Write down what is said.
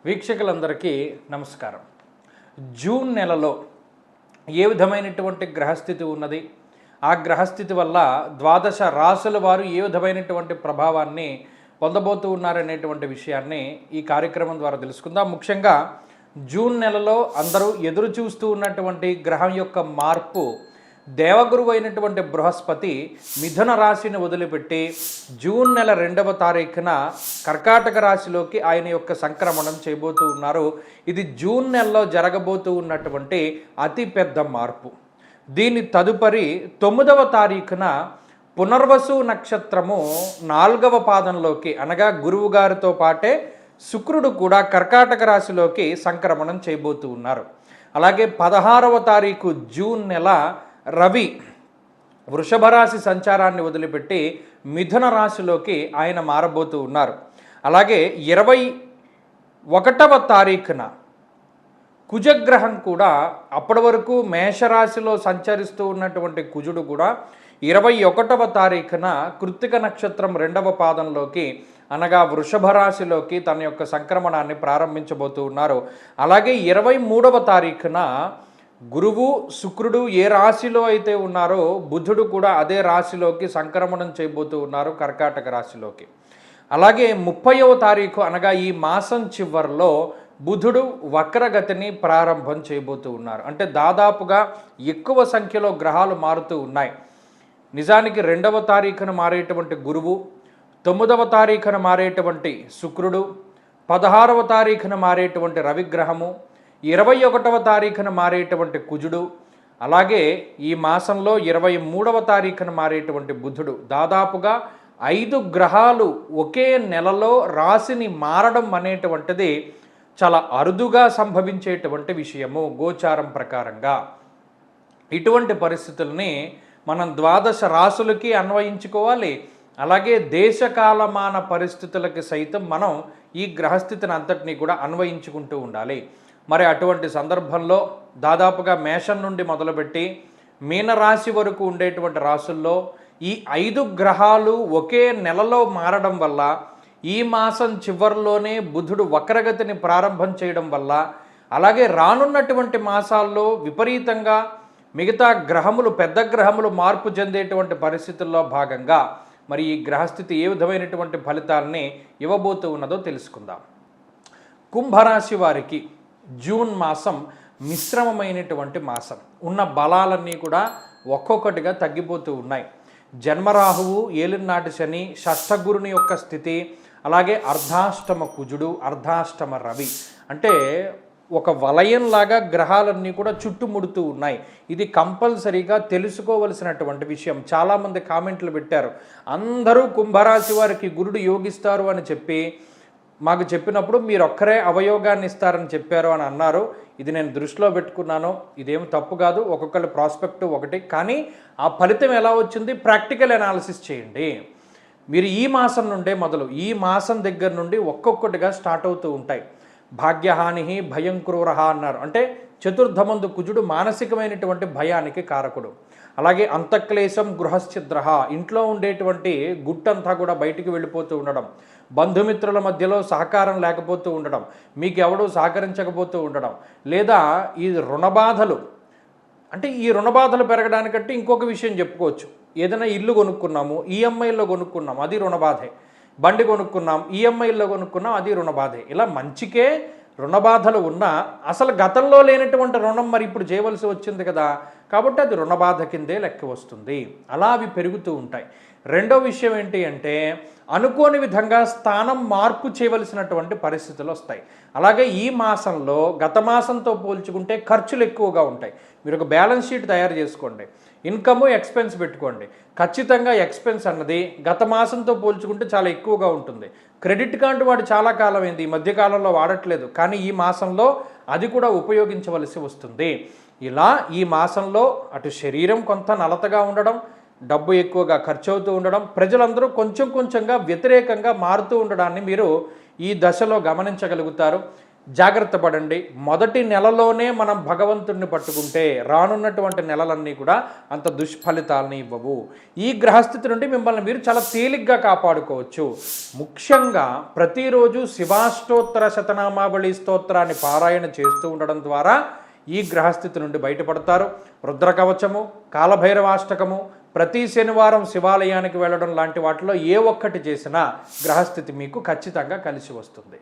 వీక్షకులందరికీ నమస్కారం. జూన్ నెలలో ఏ విధమైనటువంటి గ్రహస్థితి ఉన్నది, ఆ గ్రహస్థితి వల్ల ద్వాదశ రాశుల వారు ఏ విధమైనటువంటి ప్రభావాన్ని పొందబోతూ ఉన్నారనేటువంటి విషయాన్ని ఈ కార్యక్రమం ద్వారా తెలుసుకుందాం. ముఖ్యంగా జూన్ నెలలో అందరూ ఎదురు చూస్తూ ఉన్నటువంటి గ్రహం యొక్క మార్పు, దేవగురువు అయినటువంటి బృహస్పతి మిథున రాశిని వదిలిపెట్టి జూన్ నెల 2వ తారీఖున కర్కాటక రాశిలోకి ఆయన యొక్క సంక్రమణం చేయబోతూ ఉన్నారు. ఇది జూన్ నెలలో జరగబోతూ ఉన్నటువంటి అతిపెద్ద మార్పు. దీని తదుపరి 9వ తారీఖున పునర్వసు నక్షత్రము 4వ పాదంలోకి, అనగా గురువు గారితో పాటే శుక్రుడు కూడా కర్కాటక రాశిలోకి సంక్రమణం చేయబోతూ ఉన్నారు. అలాగే 16వ తారీఖు జూన్ నెల రవి వృషభ రాశి సంచారాన్ని వదిలిపెట్టి మిథున రాశిలోకి ఆయన మారబోతూ ఉన్నారు. అలాగే 21వ తారీఖున కుజగ్రహం కూడా, అప్పటి వరకు మేషరాశిలో సంచరిస్తూ ఉన్నటువంటి కుజుడు కూడా 21వ తారీఖున కృత్తిక నక్షత్రం 2వ పాదంలోకి, అనగా వృషభ రాశిలోకి తన యొక్క సంక్రమణాన్ని ప్రారంభించబోతూ ఉన్నారు. అలాగే 23వ తారీఖున గురువు శుక్రుడు ఏ రాశిలో అయితే ఉన్నారో బుధుడు కూడా అదే రాశిలోకి సంక్రమణం చేయబోతూ ఉన్నారు, కర్కాటక రాశిలోకి. అలాగే 30వ తారీఖు, అనగా ఈ మాసం చివరిలో బుధుడు వక్రగతిని ప్రారంభం చేయబోతూ ఉన్నారు. అంటే దాదాపుగా ఎక్కువ సంఖ్యలో గ్రహాలు మారుతూ ఉన్నాయి. నిజానికి 2వ తారీఖున మారేటువంటి గురువు, 9వ తారీఖున మారేటువంటి శుక్రుడు, 16వ తారీఖున మారేటువంటి రవిగ్రహము, 21వ తారీఖున మారేటువంటి కుజుడు, అలాగే ఈ మాసంలో 23వ తారీఖున మారేటువంటి బుధుడు, దాదాపుగా 5 గ్రహాలు ఒకే నెలలో రాశిని మారడం అనేటువంటిది చాలా అరుదుగా సంభవించేటువంటి విషయము గోచారం ప్రకారంగా. ఇటువంటి పరిస్థితుల్ని మనం ద్వాదశ రాశులకి అన్వయించుకోవాలి. అలాగే దేశకాలమాన పరిస్థితులకి సైతం మనం ఈ గ్రహస్థితిని అంతటినీ కూడా అన్వయించుకుంటూ ఉండాలి. మరి అటువంటి సందర్భంలో దాదాపుగా మేషం నుండి మొదలుపెట్టి మీనరాశి వరకు ఉండేటువంటి రాశుల్లో ఈ 5 గ్రహాలు ఒకే నెలలో మారడం వల్ల, ఈ మాసం చివరిలోనే బుధుడు వక్రగతిని ప్రారంభం చేయడం వల్ల, అలాగే రానున్నటువంటి మాసాల్లో విపరీతంగా మిగతా గ్రహములు, పెద్ద గ్రహములు మార్పు చెందేటువంటి పరిస్థితుల్లో భాగంగా మరి ఈ గ్రహస్థితి ఏ విధమైనటువంటి ఫలితాలని ఇవ్వబోతూ ఉన్నదో తెలుసుకుందాం. కుంభరాశి వారికి జూన్ మాసం మిశ్రమమైనటువంటి మాసం. ఉన్న బలాలన్నీ కూడా ఒక్కొక్కటిగా తగ్గిపోతూ ఉన్నాయి. జన్మరాహువు, ఏలినాటి శని, షష్ఠగురుని యొక్క స్థితి, అలాగే అర్ధాష్టమ కుజుడు, అర్ధాష్టమ రవి, అంటే ఒక వలయంలాగా గ్రహాలన్నీ కూడా చుట్టుముడుతూ ఉన్నాయి. ఇది కంపల్సరీగా తెలుసుకోవలసినటువంటి విషయం. చాలామంది కామెంట్లు పెట్టారు, అందరూ కుంభరాశి వారికి గురుడు యోగిస్తారు అని చెప్పి మాకు చెప్పినప్పుడు మీరు ఒక్కరే అవయోగాన్ని ఇస్తారని చెప్పారు అని అన్నారు. ఇది నేను దృష్టిలో పెట్టుకున్నాను. ఇదేమి తప్పు కాదు, ఒక్కొక్కరి ప్రాస్పెక్టివ్ ఒకటి. కానీ ఆ ఫలితం ఎలా వచ్చింది, ప్రాక్టికల్ అనాలిసిస్ చేయండి. మీరు ఈ మాసం నుండే మొదలు, ఈ మాసం దగ్గర నుండి ఒక్కొక్కటిగా స్టార్ట్ అవుతూ ఉంటాయి. భాగ్యహాని భయం క్రూరహ అన్నారు. అంటే చతుర్థమందు కుజుడు మానసికమైనటువంటి భయానికి కారకుడు. అలాగే అంతఃక్లేశం గృహశ్చిద్ర, ఇంట్లో ఉండేటువంటి గుట్టంతా కూడా బయటికి వెళ్ళిపోతూ ఉండడం, బంధుమిత్రుల మధ్యలో సహకారం లేకపోతూ ఉండడం, మీకు ఎవడూ సహకరించకపోతూ ఉండడం, లేదా ఈ రుణబాధలు, అంటే ఈ రుణబాధలు పెరగడానికంటే ఇంకొక విషయం చెప్పుకోవచ్చు. ఏదైనా ఇల్లు కొనుక్కున్నాము, ఈఎంఐల్లో కొనుక్కున్నాం, అది రుణబాధే. బండి కొనుక్కున్నాం, ఈఎంఐల్లో కొనుక్కున్నాం, అది రుణబాధే. ఇలా మంచికే రుణబాధలు ఉన్నా అసలు గతంలో లేనటువంటి రుణం మరి ఇప్పుడు చేయవలసి వచ్చింది కదా, కాబట్టి అది రుణబాధ కిందే లెక్క వస్తుంది. అలా అవి పెరుగుతూ ఉంటాయి. రెండో విషయం ఏంటి అంటే, అనుకోని విధంగా స్థానం మార్పు చేయవలసినటువంటి పరిస్థితులు వస్తాయి. అలాగే ఈ మాసంలో గత మాసంతో పోల్చుకుంటే ఖర్చులు ఎక్కువగా ఉంటాయి. మీరు ఒక బ్యాలెన్స్ షీట్ తయారు చేసుకోండి, ఇన్కమ్ ఎక్స్పెన్స్ పెట్టుకోండి. ఖచ్చితంగా ఎక్స్పెన్స్ అన్నది గత మాసంతో పోల్చుకుంటే చాలా ఎక్కువగా ఉంటుంది. క్రెడిట్ కార్డు వాడు చాలా కాలం అయింది, ఈ మధ్యకాలంలో వాడట్లేదు, కానీ ఈ మాసంలో అది కూడా ఉపయోగించవలసి వస్తుంది. ఇలా ఈ మాసంలో అటు శరీరం కొంత నలతగా ఉండడం, డబ్బు ఎక్కువగా ఖర్చు అవుతూ ఉండడం, ప్రజలందరూ కొంచెం కొంచెంగా వ్యతిరేకంగా మారుతూ ఉండడాన్ని మీరు ఈ దశలో గమనించగలుగుతారు. జాగ్రత్త పడండి. మొదటి నెలలోనే మనం భగవంతుడిని పట్టుకుంటే రానున్నటువంటి నెలలన్నీ కూడా అంత దుష్ఫలితాలని ఇవ్వవు. ఈ గ్రహస్థితి నుండి మిమ్మల్ని మీరు చాలా తేలిగ్గా కాపాడుకోవచ్చు. ముఖ్యంగా ప్రతిరోజు శివాష్టోత్తర శతనామావళి స్తోత్రాన్ని పారాయణ చేస్తూ ఉండడం ద్వారా ఈ గ్రహస్థితి నుండి బయటపడతారు. రుద్రకవచము, కాలభైరవాష్టకము, ప్రతి శనివారం శివాలయానికి వెళ్ళడం లాంటి వాటిలో ఏ ఒక్కటి చేసినా గ్రహస్థితి మీకు ఖచ్చితంగా కలిసి వస్తుంది.